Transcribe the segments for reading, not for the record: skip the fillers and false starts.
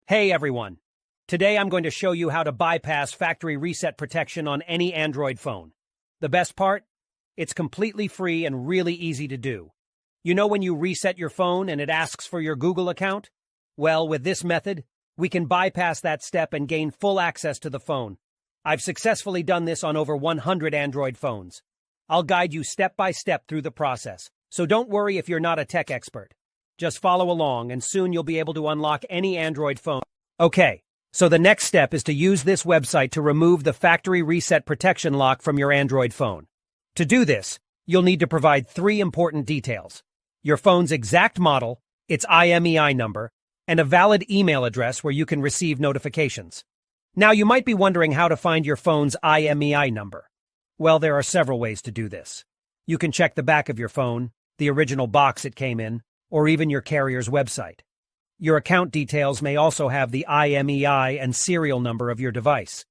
Hey everyone! Today I'm going to show you how to bypass factory reset protection on any Android phone. The best part? It's completely free and really easy to do. You know when you reset your phone and it asks for your Google account? Well, with this method, we can bypass that step and gain full access to the phone. I've successfully done this on over 100 Android phones. I'll guide you step by step through the process, so don't worry if you're not a tech expert. Just follow along and soon you'll be able to unlock any Android phone. Okay, so the next step is to use this website to remove the factory reset protection lock from your Android phone. To do this, you'll need to provide 3 important details: your phone's exact model, its IMEI number, and a valid email address where you can receive notifications. Now you might be wondering how to find your phone's IMEI number. Well, there are several ways to do this. You can check the back of your phone, the original box it came in, or even your carrier's website. Your account details may also have the IMEI and serial number of your device.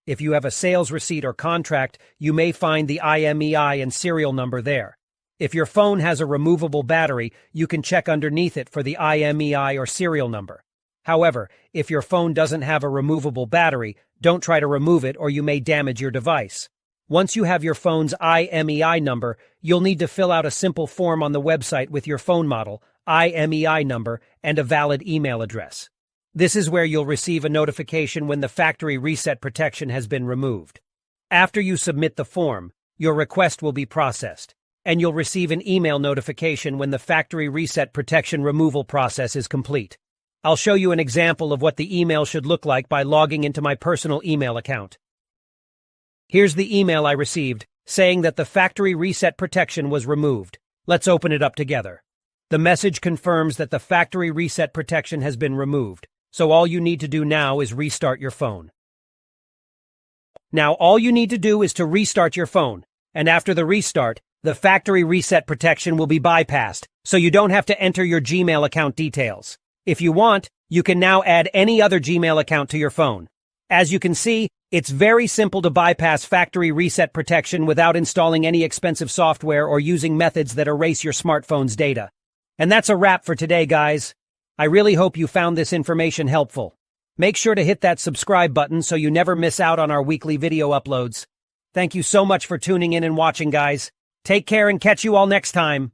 If you have a sales receipt or contract, you may find the IMEI and serial number there. If your phone has a removable battery, you can check underneath it for the IMEI or serial number. However, if your phone doesn't have a removable battery, don't try to remove it or you may damage your device. Once you have your phone's IMEI number, you'll need to fill out a simple form on the website with your phone model, IMEI number, and a valid email address. This is where you'll receive a notification when the factory reset protection has been removed. After you submit the form, your request will be processed, and you'll receive an email notification when the factory reset protection removal process is complete. I'll show you an example of what the email should look like by logging into my personal email account. Here's the email I received, saying that the factory reset protection was removed. Let's open it up together. The message confirms that the factory reset protection has been removed, so all you need to do now is restart your phone. Now all you need to do is to restart your phone, and after the restart, the factory reset protection will be bypassed, so you don't have to enter your Gmail account details. If you want, you can now add any other Gmail account to your phone. As you can see, it's very simple to bypass factory reset protection without installing any expensive software or using methods that erase your smartphone's data. And that's a wrap for today, guys. I really hope you found this information helpful. Make sure to hit that subscribe button so you never miss out on our weekly video uploads. Thank you so much for tuning in and watching, guys. Take care and catch you all next time.